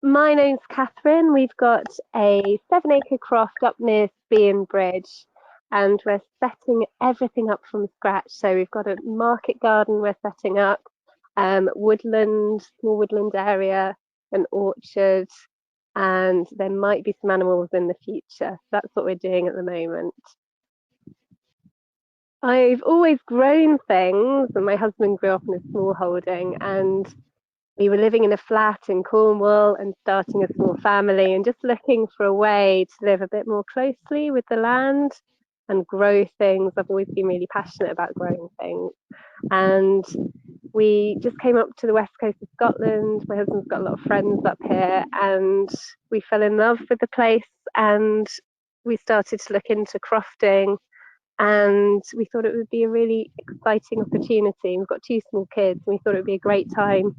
My name's Catherine. We've got a 7 acre croft up near Spean Bridge, and we're setting everything up from scratch. So we've got a market garden we're setting up, woodland, small woodland area, an orchard, and there might be some animals in the future. That's what we're doing at the moment. I've always grown things, and my husband grew up in a small holding, and we were living in a flat in Cornwall and starting a small family and just looking for a way to live a bit more closely with the land and grow things. I've always been really passionate about growing things. And we just came up to the west coast of Scotland. My husband's got a lot of friends up here, and we fell in love with the place and we started to look into crofting, and we thought it would be a really exciting opportunity. We've got two small kids, and we thought it would be a great time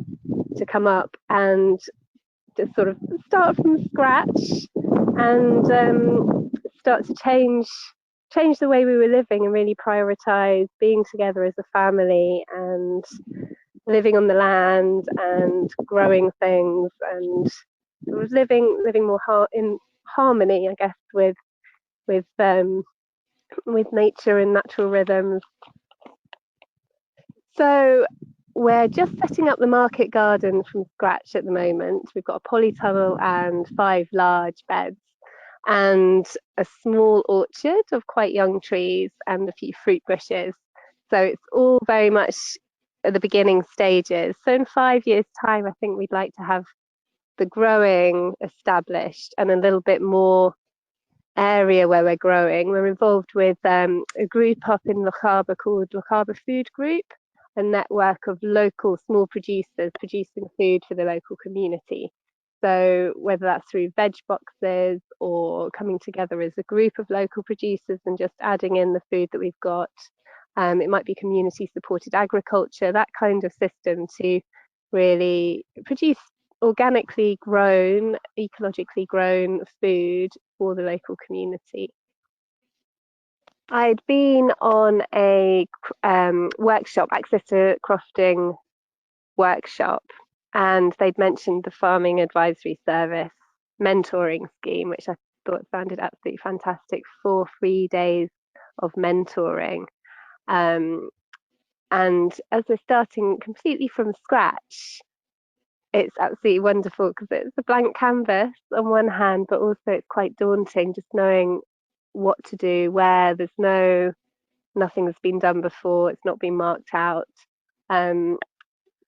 to come up and just sort of start from scratch and start to change the way we were living and really prioritize being together as a family and living on the land and growing things and living more in harmony, I guess, with um, with nature and natural rhythms. So we're just setting up the market garden from scratch at the moment. We've got a polytunnel and 5 large beds and a small orchard of quite young trees and a few fruit bushes. So it's all very much at the beginning stages. So in 5 years' time, I think we'd like to have the growing established and a little bit more area where we're growing. We're involved with a group up in Loch Harbour called Loch Harbour Food Group, a network of local small producers producing food for the local community. So whether that's through veg boxes or coming together as a group of local producers and just adding in the food that we've got, it might be community supported agriculture, that kind of system to really produce organically grown, ecologically grown food for the local community. I'd been on a workshop, access to crofting workshop, and they'd mentioned the Farming Advisory Service mentoring scheme, which I thought sounded absolutely fantastic, for 3 days of mentoring. Um, and as we're starting completely from scratch, it's absolutely wonderful because it's a blank canvas on one hand, but also it's quite daunting just knowing what to do, where nothing has been done before, it's not been marked out. Um,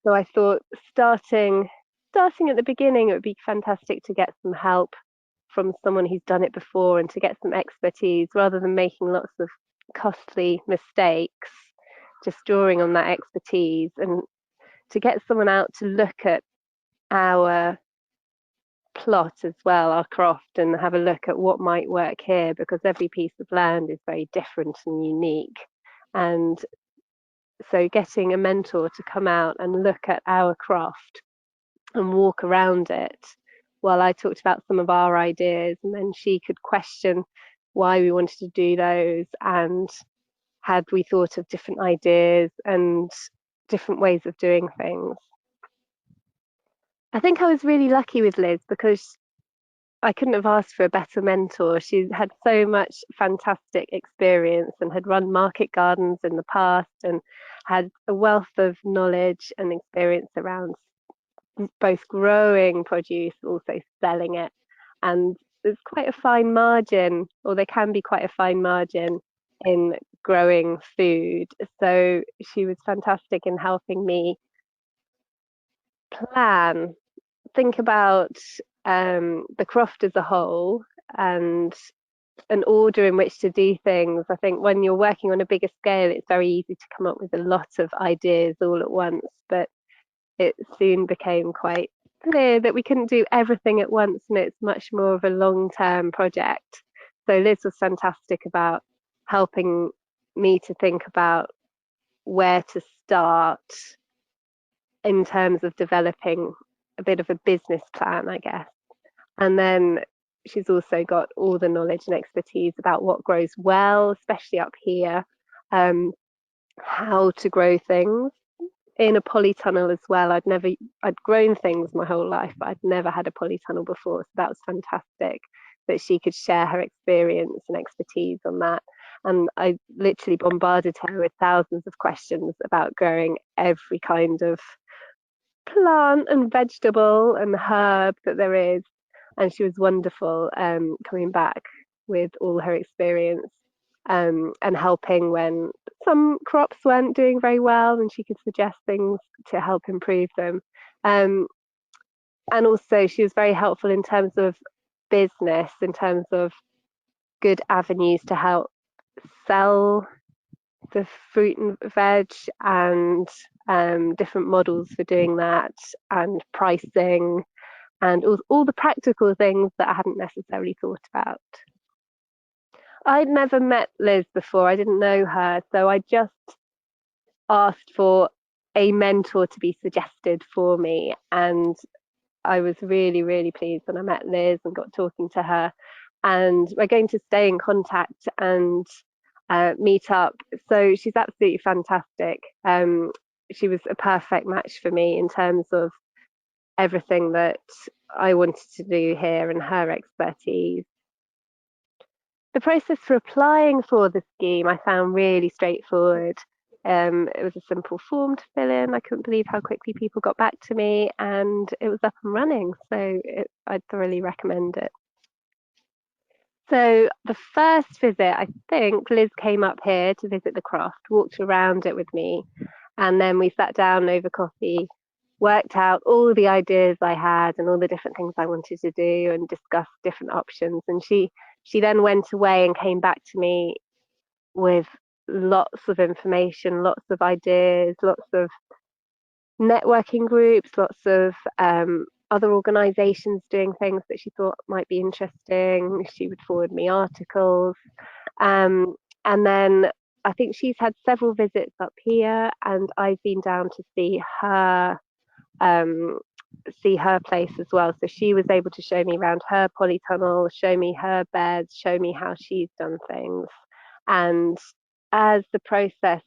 so I thought starting at the beginning, it would be fantastic to get some help from someone who's done it before and to get some expertise rather than making lots of costly mistakes, just drawing on that expertise and to get someone out to look at our plot as well, our croft, and have a look at what might work here because every piece of land is very different and unique. And so getting a mentor to come out and look at our croft and walk around it while I talked about some of our ideas, and then she could question why we wanted to do those and had we thought of different ideas and different ways of doing things. I think I was really lucky with Liz because I couldn't have asked for a better mentor. She had so much fantastic experience and had run market gardens in the past and had a wealth of knowledge and experience around both growing produce, also selling it. And there's quite a fine margin, or there can be quite a fine margin in growing food. So she was fantastic in helping me plan, think about the croft as a whole and an order in which to do things. I think when you're working on a bigger scale, it's very easy to come up with a lot of ideas all at once, but it soon became quite clear that we couldn't do everything at once and it's much more of a long-term project. So Liz was fantastic about helping me to think about where to start in terms of developing a bit of a business plan, I guess. And then she's also got all the knowledge and expertise about what grows well, especially up here, how to grow things in a polytunnel as well. I'd grown things my whole life, but I'd never had a polytunnel before. So that was fantastic that she could share her experience and expertise on that. And I literally bombarded her with thousands of questions about growing every kind of plant and vegetable and herb that there is. And she was wonderful, coming back with all her experience, and helping when some crops weren't doing very well, and she could suggest things to help improve them. Um, and also, she was very helpful in terms of business, in terms of good avenues to help sell the fruit and veg, and different models for doing that, and pricing, and all the practical things that I hadn't necessarily thought about. I'd never met Liz before, I didn't know her, so I just asked for a mentor to be suggested for me. And I was really, really pleased when I met Liz and got talking to her. And we're going to stay in contact and meet up. So she's absolutely fantastic. She was a perfect match for me in terms of everything that I wanted to do here and her expertise. The process for applying for the scheme I found really straightforward. It was a simple form to fill in. I couldn't believe how quickly people got back to me, and it was up and running. So I'd thoroughly recommend it. So the first visit, I think Liz came up here to visit the croft, walked around it with me, and then we sat down over coffee, worked out all the ideas I had and all the different things I wanted to do, and discussed different options. And she then went away and came back to me with lots of information, lots of ideas, lots of networking groups, lots of other organisations doing things that she thought might be interesting. She would forward me articles. And then I think she's had several visits up here, and I've been down to see her place as well. So she was able to show me around her polytunnel, show me her beds, show me how she's done things. And as the process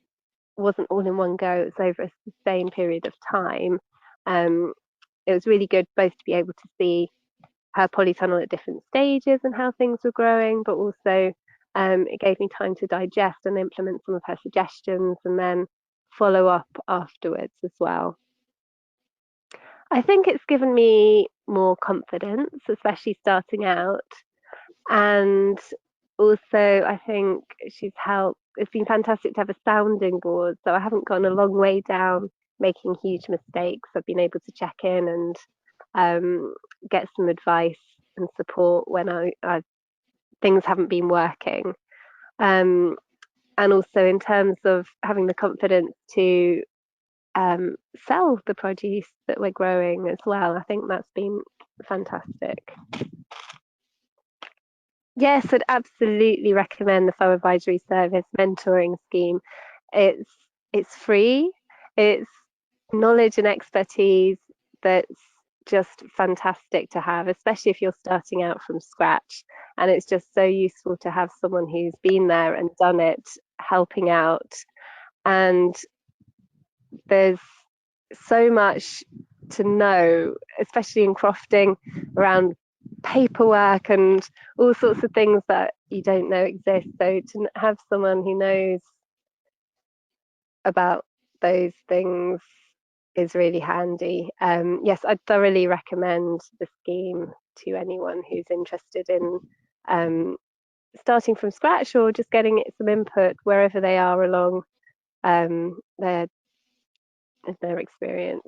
wasn't all in one go, it was over a sustained period of time. It was really good both to be able to see her polytunnel at different stages and how things were growing, but also it gave me time to digest and implement some of her suggestions and then follow up afterwards as well. I think it's given me more confidence, especially starting out. And also, I think it's been fantastic to have a sounding board. So I haven't gone a long way down making huge mistakes. I've been able to check in and get some advice and support when things haven't been working. And also, in terms of having the confidence to sell the produce that we're growing as well, I think that's been fantastic. Yes, I'd absolutely recommend the Farm Advisory Service mentoring scheme. It's free. It's knowledge and expertise that's just fantastic to have, especially if you're starting out from scratch. And it's just so useful to have someone who's been there and done it, helping out. And there's so much to know, especially in crofting, around paperwork and all sorts of things that you don't know exist. So to have someone who knows about those things is really handy. Yes, I'd thoroughly recommend the scheme to anyone who's interested in starting from scratch or just getting some input wherever they are along their experience.